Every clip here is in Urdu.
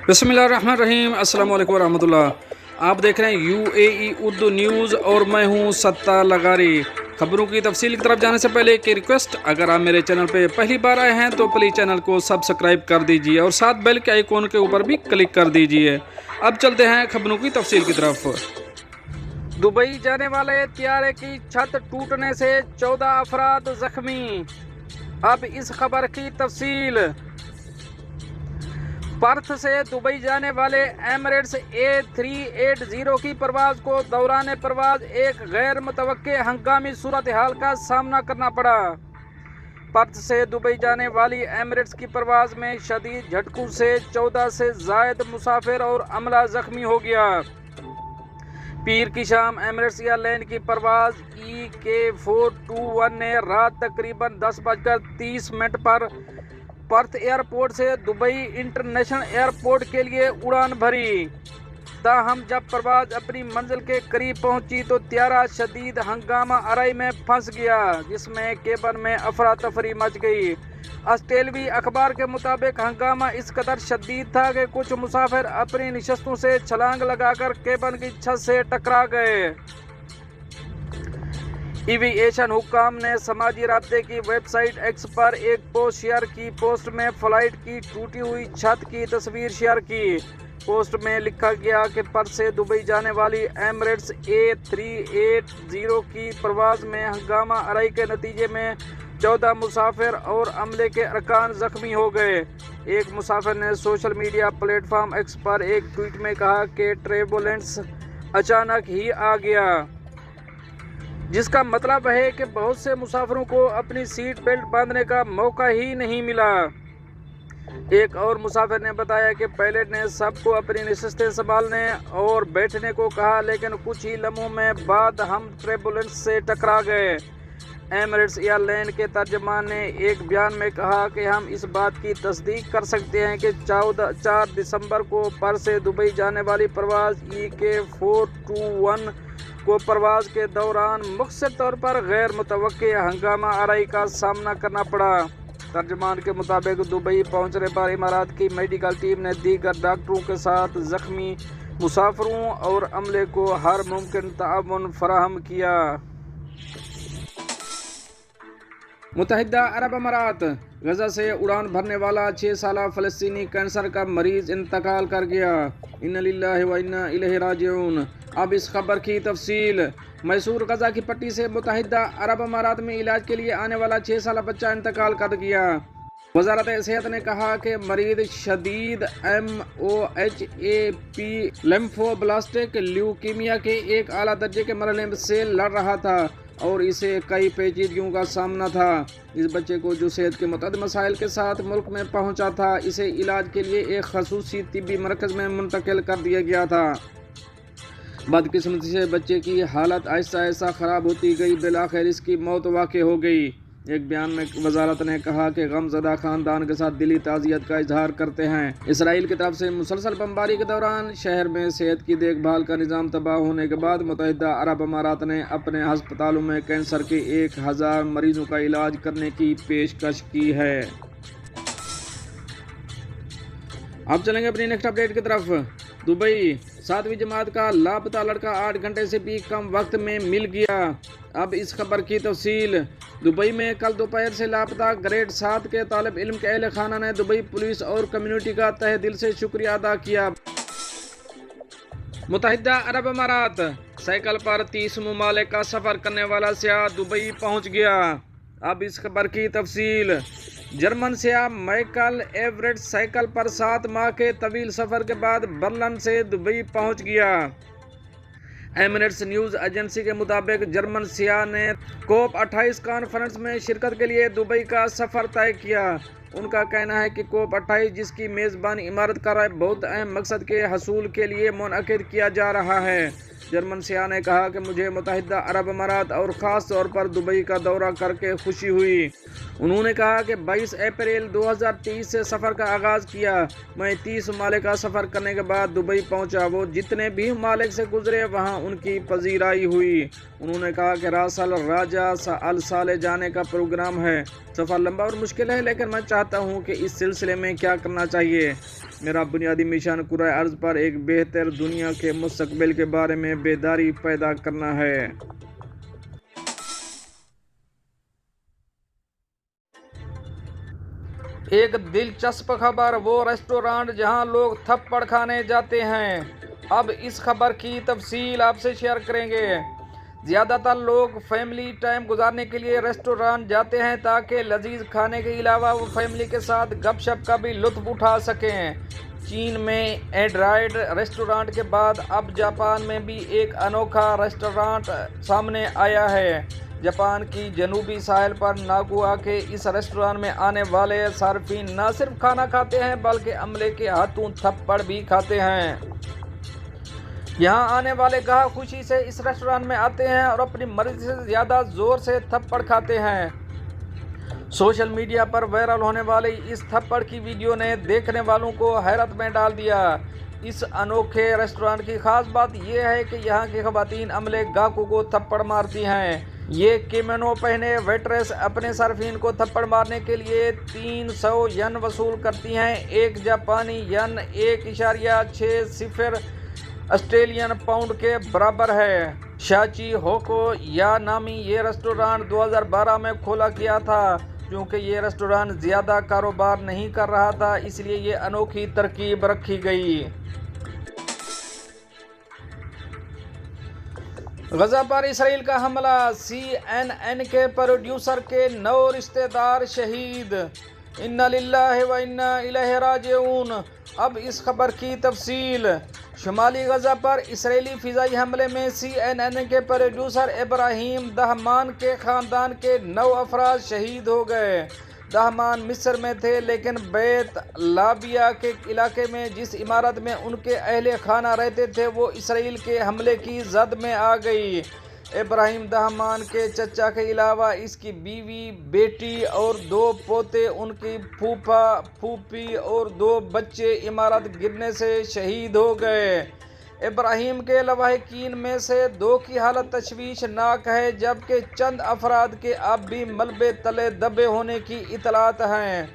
بسم اللہ الرحمن الرحیم۔ السلام علیکم ورحمۃ اللہ۔ آپ دیکھ رہے ہیں UAE اردو نیوز اور میں ہوں ستار لغاری۔ خبروں کی تفصیل کی طرف جانے سے پہلے ایک ریکویسٹ، اگر آپ میرے چینل پہ پہلی بار آئے ہیں تو پلیز چینل کو سبسکرائب کر دیجئے اور ساتھ بیل کے آئیکن کے اوپر بھی کلک کر دیجئے۔ اب چلتے ہیں خبروں کی تفصیل کی طرف۔ دبئی جانے والے طیارے کی چھت ٹوٹنے سے 14 افراد زخمی۔ اب اس خبر کی تفصیل۔ پرتھ سے دبئی جانے والے ایمریٹس A380 کی پرواز کو دوران پرواز ایک غیر متوقع ہنگامی صورتحال کا سامنا کرنا پڑا۔ پرتھ سے دبئی جانے والی ایمریٹس کی پرواز میں شدید جھٹکوں سے 14 سے زائد مسافر اور عملہ زخمی ہو گیا۔ پیر کی شام ایمریٹس ایئر لائن کی پرواز EK421 نے رات تقریباً 10:30 پر پرتھ ایئرپورٹ سے دبئی انٹرنیشنل ایئرپورٹ کے لیے اڑان بھری۔ تاہم جب پرواز اپنی منزل کے قریب پہنچی تو طیارہ شدید ہنگامہ آرائی میں پھنس گیا، جس میں کیبن میں افراتفری مچ گئی۔ آسٹریلوی اخبار کے مطابق ہنگامہ اس قدر شدید تھا کہ کچھ مسافر اپنی نشستوں سے چھلانگ لگا کر کیبن کی چھت سے ٹکرا گئے۔ ایوی ایشین حکام نے سماجی رابطے کی ویب سائٹ ایکس پر ایک پوسٹ شیئر کی۔ پوسٹ میں فلائٹ کی ٹوٹی ہوئی چھت کی تصویر شیئر کی۔ پوسٹ میں لکھا گیا کہ پرتھ سے دبئی جانے والی ایمریٹس A380 کی پرواز میں ہنگامہ آرائی کے نتیجے میں 14 مسافر اور عملے کے ارکان زخمی ہو گئے۔ ایک مسافر نے سوشل میڈیا پلیٹ فارم ایکس پر ایک ٹویٹ میں کہا کہ ٹربولینس اچانک ہی آ گیا، جس کا مطلب ہے کہ بہت سے مسافروں کو اپنی سیٹ بیلٹ باندھنے کا موقع ہی نہیں ملا۔ ایک اور مسافر نے بتایا کہ پائلٹ نے سب کو اپنی نشستیں سنبھالنے اور بیٹھنے کو کہا، لیکن کچھ ہی لمحوں میں بعد ہم ٹربولینس سے ٹکرا گئے۔ ایمریٹس ایئر لائن کے ترجمان نے ایک بیان میں کہا کہ ہم اس بات کی تصدیق کر سکتے ہیں کہ 4 دسمبر کو پرتھ سے دبئی جانے والی پرواز EK421 کو پرواز کے دوران مختصر طور پر غیر متوقع ہنگامہ آرائی کا سامنا کرنا پڑا۔ ترجمان کے مطابق دبئی پہنچنے پر امارات کی میڈیکل ٹیم نے دیگر ڈاکٹروں کے ساتھ زخمی مسافروں اور عملے کو ہر ممکن تعاون فراہم کیا۔ متحدہ عرب امارات۔ غزہ سے اڑان بھرنے والا 6 سالہ فلسطینی کینسر کا مریض انتقال کر گیا۔ انا للہ و انا الیہ راجعون۔ اب اس خبر کی تفصیل۔ میسور غزہ کی پٹی سے متحدہ عرب امارات میں علاج کے لیے آنے والا 6 سالہ بچہ انتقال کر گیا۔ وزارت صحت نے کہا کہ مریض شدید MOHAP لیمفوبلاسٹک لیوکیمیا کے ایک اعلیٰ درجے کے مرحلے سے لڑ رہا تھا اور اسے کئی پیچیدگیوں کا سامنا تھا۔ اس بچے کو، جو صحت کے متعدد مسائل کے ساتھ ملک میں پہنچا تھا، اسے علاج کے لیے ایک خصوصی طبی مرکز میں منتقل کر دیا گیا تھا۔ بدقسمتی سے بچے کی حالت آہستہ آہستہ خراب ہوتی گئی، بالآخر اس کی موت واقع ہو گئی۔ ایک بیان میں وزارت نے کہا کہ غم زدہ خاندان کے ساتھ دلی تعزیت کا اظہار کرتے ہیں۔ اسرائیل کی طرف سے مسلسل بمباری کے دوران شہر میں صحت کی دیکھ بھال کا نظام تباہ ہونے کے بعد متحدہ عرب امارات نے اپنے ہسپتالوں میں کینسر کے 1000 مریضوں کا علاج کرنے کی پیشکش کی ہے۔ اب چلیں گے اپنی نیکسٹ اپڈیٹ کی طرف۔ دبئی 7ویں جماعت کا لاپتہ لڑکا 8 گھنٹے سے بھی کم وقت میں مل گیا۔ اب اس خبر کی تفصیل۔ دبئی میں کل دوپہر سے لاپتہ گریڈ 7 کے طالب علم کے اہل خانہ نے دبئی پولیس اور کمیونٹی کا تہہ دل سے شکریہ ادا کیا۔ متحدہ عرب امارات۔ سائیکل پر 30 ممالک کا سفر کرنے والا سیاح دبئی پہنچ گیا۔ اب اس خبر کی تفصیل۔ جرمن سیاح مائیکل ایوریٹ سائیکل پر 7 ماہ کے طویل سفر کے بعد برلن سے دبئی پہنچ گیا۔ ایمریٹس نیوز ایجنسی کے مطابق جرمن سیاح نے COP28 کانفرنس میں شرکت کے لیے دبئی کا سفر طے کیا۔ ان کا کہنا ہے کہ COP28، جس کی میزبانی امارت کا بہت اہم مقصد کے حصول کے لیے منعقد کیا جا رہا ہے۔ جرمن سیاح نے کہا کہ مجھے متحدہ عرب امارات اور خاص طور پر دبئی کا دورہ کر کے خوشی ہوئی۔ انہوں نے کہا کہ 22 اپریل 2023 سے سفر کا آغاز کیا۔ میں 30 ممالک کا سفر کرنے کے بعد دبئی پہنچا۔ وہ جتنے بھی ممالک سے گزرے وہاں ان کی پذیرائی ہوئی۔ انہوں نے کہا کہ راس الراجہ الصالح جانے کا پروگرام ہے۔ سفر لمبا اور مشکل ہے لیکن میں چاہتا ہوں کہ اس سلسلے میں کیا کرنا چاہیے۔ میرا بنیادی مشن کرۂ ارض پر ایک بہتر دنیا کے مستقبل کے بارے میں بیداری پیدا کرنا ہے۔ ایک دلچسپ خبر، وہ ریسٹورانٹ جہاں لوگ تھپڑ کھانے جاتے ہیں۔ اب اس خبر کی تفصیل آپ سے شیئر کریں گے۔ زیادہ تر لوگ فیملی ٹائم گزارنے کے لیے ریسٹورانٹ جاتے ہیں تاکہ لذیذ کھانے کے علاوہ وہ فیملی کے ساتھ گپ شپ کا بھی لطف اٹھا سکیں۔ چین میں اینڈرائڈ ریسٹورانٹ کے بعد اب جاپان میں بھی ایک انوکھا ریسٹورانٹ سامنے آیا ہے۔ جاپان کی جنوبی ساحل پر ناگوا کے اس ریسٹورانٹ میں آنے والے صارفین نہ صرف کھانا کھاتے ہیں بلکہ عملے کے ہاتھوں تھپڑ بھی کھاتے ہیں۔ یہاں آنے والے گاہک خوشی سے اس ریسٹورانٹ میں آتے ہیں اور اپنی مرضی سے زیادہ زور سے تھپڑ کھاتے ہیں۔ سوشل میڈیا پر وائرل ہونے والی اس تھپڑ کی ویڈیو نے دیکھنے والوں کو حیرت میں ڈال دیا۔ اس انوکھے ریسٹورانٹ کی خاص بات یہ ہے کہ یہاں کی خواتین عملے گاہکوں کو تھپڑ مارتی ہیں۔ یہ کیمونو پہنے ویٹریس اپنے صارفین کو تھپڑ مارنے کے لیے 300 ین وصول کرتی ہیں۔ ایک جاپانی ین 1.60 آسٹریلین پاؤنڈ کے برابر ہے۔ شاچی ہوکو یا نامی یہ ریسٹورانٹ 2012 میں کھولا گیا تھا۔ چونکہ یہ ریسٹورانٹ زیادہ کاروبار نہیں کر رہا تھا اس لیے یہ انوکھی ترکیب رکھی گئی۔ غزہ پر اسرائیل کا حملہ، CNN کے پروڈیوسر کے 9 رشتہ دار شہید۔ انا للہ و انا الیہ راجعون۔ اب اس خبر کی تفصیل۔ شمالی غزہ پر اسرائیلی فضائی حملے میں CNN کے پروڈیوسر ابراہیم دہمان کے خاندان کے 9 افراد شہید ہو گئے۔ دہمان مصر میں تھے لیکن بیت لابیہ کے علاقے میں جس عمارت میں ان کے اہل خانہ رہتے تھے وہ اسرائیل کے حملے کی زد میں آ گئی۔ ابراہیم دہمان کے چچا کے علاوہ اس کی بیوی، بیٹی اور 2 پوتے، ان کی پھوپھا، پھوپھی اور 2 بچے عمارت گرنے سے شہید ہو گئے۔ ابراہیم کے لواحقین میں سے 2 کی حالت تشویشناک ہے جبکہ چند افراد کے اب بھی ملبے تلے دبے ہونے کی اطلاعات ہیں۔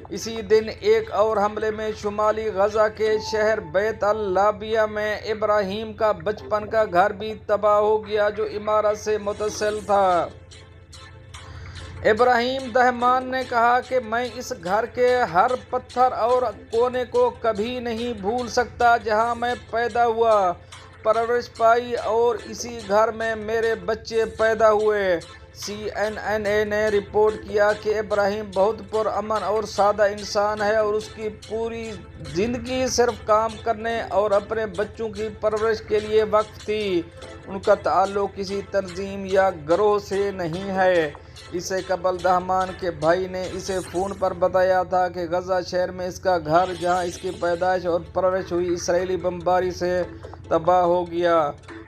اسی دن ایک اور حملے میں شمالی غزہ کے شہر بیت لابیہ میں ابراہیم کا بچپن کا گھر بھی تباہ ہو گیا جو عمارت سے متصل تھا۔ ابراہیم دہمان نے کہا کہ میں اس گھر کے ہر پتھر اور کونے کو کبھی نہیں بھول سکتا جہاں میں پیدا ہوا، پرورش پائی اور اسی گھر میں میرے بچے پیدا ہوئے۔ CNN نے رپورٹ کیا کہ ابراہیم بہت پرامن اور سادہ انسان ہے اور اس کی پوری زندگی صرف کام کرنے اور اپنے بچوں کی پرورش کے لیے وقف تھی۔ ان کا تعلق کسی تنظیم یا گروہ سے نہیں ہے۔ اس سے قبل دہمان کے بھائی نے اسے فون پر بتایا تھا کہ غزہ شہر میں اس کا گھر جہاں اس کی پیدائش اور پرورش ہوئی اسرائیلی بمباری سے تباہ ہو گیا۔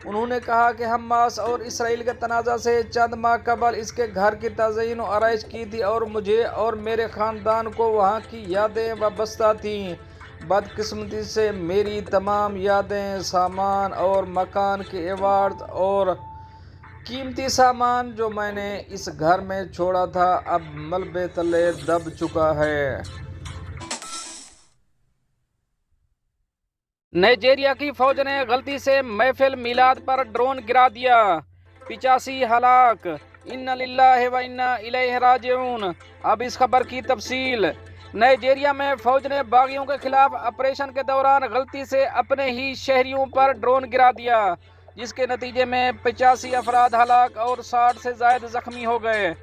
انہوں نے کہا کہ حماس اور اسرائیل کے تنازع سے چند ماہ قبل اس کے گھر کی تزئین و آرائش کی تھی اور مجھے اور میرے خاندان کو وہاں کی یادیں وابستہ تھیں۔ بدقسمتی سے میری تمام یادیں، سامان اور مکان کے ایوارڈز اور قیمتی سامان جو میں نے اس گھر میں چھوڑا تھا اب ملبے تلے دب چکا ہے۔ نائجیریا کی فوج نے غلطی سے محفل میلاد پر ڈرون گرا دیا، 85 ہلاک۔ انا للہ و انا الیہ راجعون۔ اب اس خبر کی تفصیل۔ نائجیریا میں فوج نے باغیوں کے خلاف آپریشن کے دوران غلطی سے اپنے ہی شہریوں پر ڈرون گرا دیا جس کے نتیجے میں 85 افراد ہلاک اور 60 سے زائد زخمی ہو گئے۔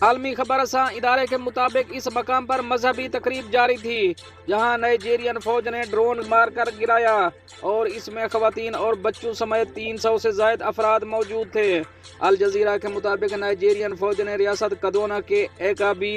عالمی خبر رساں ادارے کے مطابق اس مقام پر مذہبی تقریب جاری تھی جہاں نائجیرین فوج نے ڈرون مار کر گرایا اور اس میں خواتین اور بچوں سمیت 300 سے زائد افراد موجود تھے۔ الجزیرہ کے مطابق نائجیرین فوج نے ریاست کدونا کے ایکابی